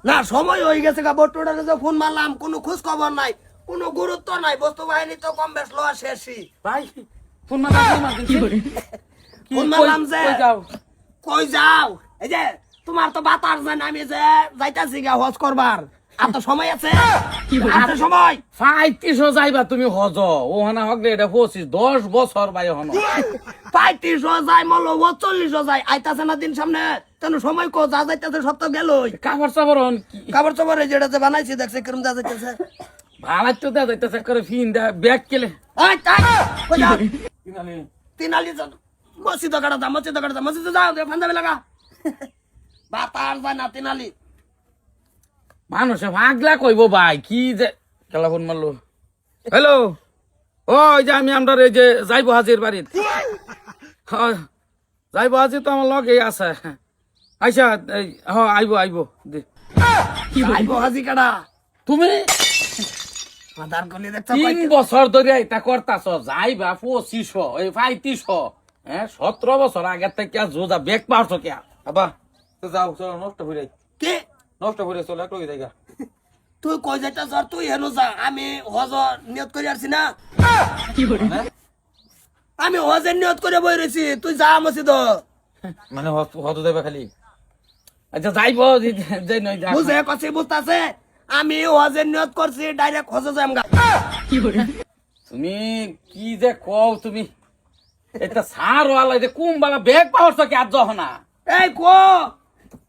না সময় হয়ে গেছে গা, বটুটারে যে ফোন মারলাম কোনো খোঁজ খবর নাই, কোনো গুরুত্ব নাই, বস্তু বাহিনী তো কম বেশ লওয়া শেষই। ভাই ফোন মারলাম ফোন মারলাম যে কই যাও, এই যে তোমার তো বাতার জান, আমি যে যাইতাছি গা হজ করবার, আর তো সময় আছে, আর তো সময় 35 যাইবা তুমি হজ ওহানা হক এটা 25-10 বছর ভাই হন 35 যায় মল 40 যায়, আইতাছে না দিন সামনে, তেন সময় কো যা যাইতাছে সব তো গেলই। কাপড় চাপড় হন কাপড় চোপড়ে যেটা যে বানাইছি দেখছে কিরম যা যাইতাছে, ভালো তো দা যাইতেছে করে ফিন দা ব্যাগ কেলে এই তাই কই যাও কিনালে তিনালি যা, মসজিদ কাটা দা, মসজিদ কাটা দা, মসজিদ যাও দে ফান্দাবে লাগা বাতার যায় না তিনালি। মানুষে ভাগলা কইব ভাই কি যে খেলা ফোন মারলো। হ্যালো ওই যে আমি আমরা এই যে যাইবো হাজির বাড়ির, যাইবো হাজির তো আমার লগে আছে, আইসা আইবো আইবো দে আইবো হাজি কাটা তুমি আধার কলি দেখছ 3 বছর ধরে এটা করতাছ, যাইবা 2500 এই 3500 হ্যাঁ 17 বছর আগে থেকে জোজা বেক পাওছ কে আবা তো যাও চলো নষ্ট হইরে কে নষ্ট হইরে চলে একটু জায়গা তুই কই যাইতাছ আর তুই হেনো যা, আমি হজ নিয়ত করে আসছি না, আমি হজের নিয়ত করে বই রয়েছি, তুই যা মসজিদ মানে হত দেবে খালি। আচ্ছা যাইবো যাই নই যা বুঝে কছি বুঝতাছে, আমি হজের নিয়ত করছি ডাইরেক্ট হজে যাম গা। তুমি কি যে কও তুমি এটা সার ওয়ালা যে কোন বালা বেগ পাওছ কে আজ না এই কো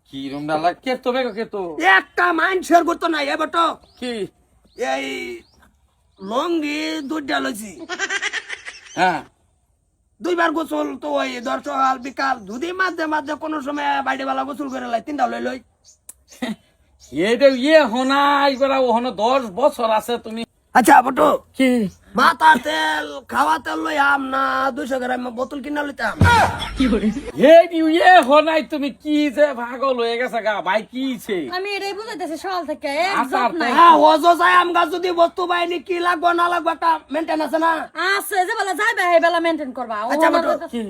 কি রুম ডালা কে তো বেগ কে তো একটা মাইন্ড শেয়ার করতো না এ বটো, কি এই লঙ্গি দুইটা লইছি, হ্যাঁ 2 বার গোসল তো ওই ধর সকাল বিকাল যদি মাঝে মাঝে কোনো সময় বাইরে বেলা গোসল করে লাই 3টা লই লই। এটা হোনাই বেড়া ওহনো 10 বছর আছে তুমি আচ্ছা বটো কি মাথা তেল খাওয়া তেল লই আম না 200 গ্রাম বোতল কিনা লইতাম। হোনাই তুমি কি যে পাগল হয়ে গেছে গা ভাই কি ছে আমি এটাই বুঝাইতেছি সকাল থেকে আচ্ছা, জব নাই হ্যাঁ হজ যায় আম গা যদি বস্তু বাইনি কি লাগবে না লাগবে একটা মেনটেন আছে না। আছে যে বেলা যাইবে এই বেলা মেইনটেইন করবা আচ্ছা বটো কি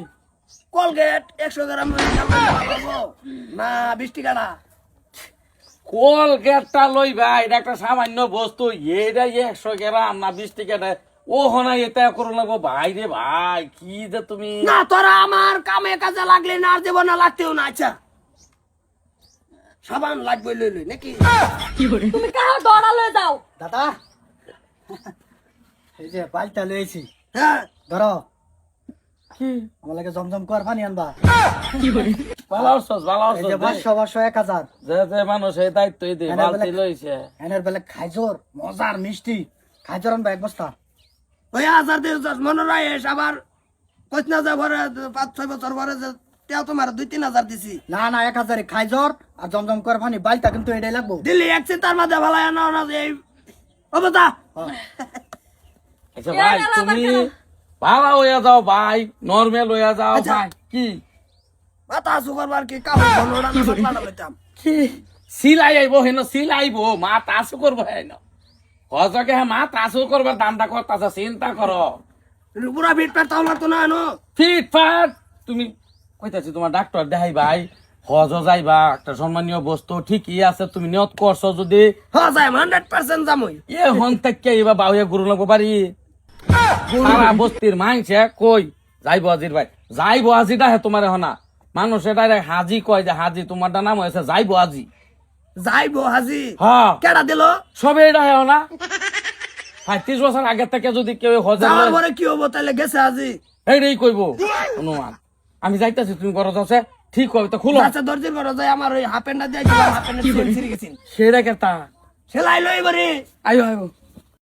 কোলগেট 100 গ্রাম না 20 টাকা না, কোলগেটটা লইবা এটা একটা সামান্য বস্তু, এটা 100 গ্রাম না 20 টাকা ও হোনা এটা করো লাগবো ভাই রে ভাই কি যে তুমি না তোরা আমার কামে কাজে লাগলে না আর জীবনে লাগতেও না। আচ্ছা সাবান লাগবে লই লই নাকি তুমি কাহো দড়া লয়ে যাও দাদা এই যে পাল্টা লয়েছি হ্যাঁ ধরো কি আমার লাগে জমজম কর পানি আনবা। ভালো আছস এই যে 500 1000 যে যে মানুষ এই দায়িত্বই দে বালতি লইছে এনের বেলে খাইজোর মজার মিষ্টি খাইজোর আনবা 1 বস্তা। ওই 1000 দিয়ে মনে রাখিস, আবার কইছ না যে ঘরে 5-6 বছর পরে যে তেও তোমার 2-3 হাজার দিছি না না 1000 খাইজোর আর জমজম কর পানি বালতা কিন্তু এটাই লাগবো। দিল্লি এক চিন্তার মধ্যে ভালাই না না এই অবতা আচ্ছা ভাই তুমি ভালো হইয়া যাও ভাই নরমাল হইয়া যাও আচ্ছা। ভাই কি মাথা সুগারবার কি কাম বলড়া না পাতলা লইতাম কি সিলাই আইবো হেন সিলাইবো মা তাসু করবো হেন হজকে মা তাসু করবার দান্দা করতাছ চিন্তা করো পুরা ভিট পেট তাও লাগতো না এনো ফিট ফাট তুমি কইতাছি তোমার ডাক্তার দেখাই ভাই হজ যাইবা একটা সম্মানীয় বস্তু ঠিকই আছে তুমি নিয়ত করছো যদি হ্যাঁ যাই 100% যামই হন থেকে এবার বাউয়া গুরু লাগবো পারি সারা বস্তির মাংসে কই যাইবো হাজির ভাই যাইবো হাজিটা হে তোমার হনা মানুষ এটা হাজি কয় যে হাজি তোমারটা নাম হয়েছে যাইবো হাজি যাইবো হাজি হ্যাঁ কেডা দিল সবে এটা হে না 35 বছর আগে থেকে যদি কেউ হজে যাওয়ার পরে কি হবো তাহলে গেছে হাজি এইটাই কইব অনুমান আমি যাইতাছি তুমি করো যাচ্ছে ঠিক হবে তো খুলো আচ্ছা দর্জির ঘরে যাই আমার ওই হাফ প্যান্টটা দিয়ে হাফ প্যান্ট ছিঁড়ে গেছিন সেটা কেতা সেলাই লই বরে আইও আইও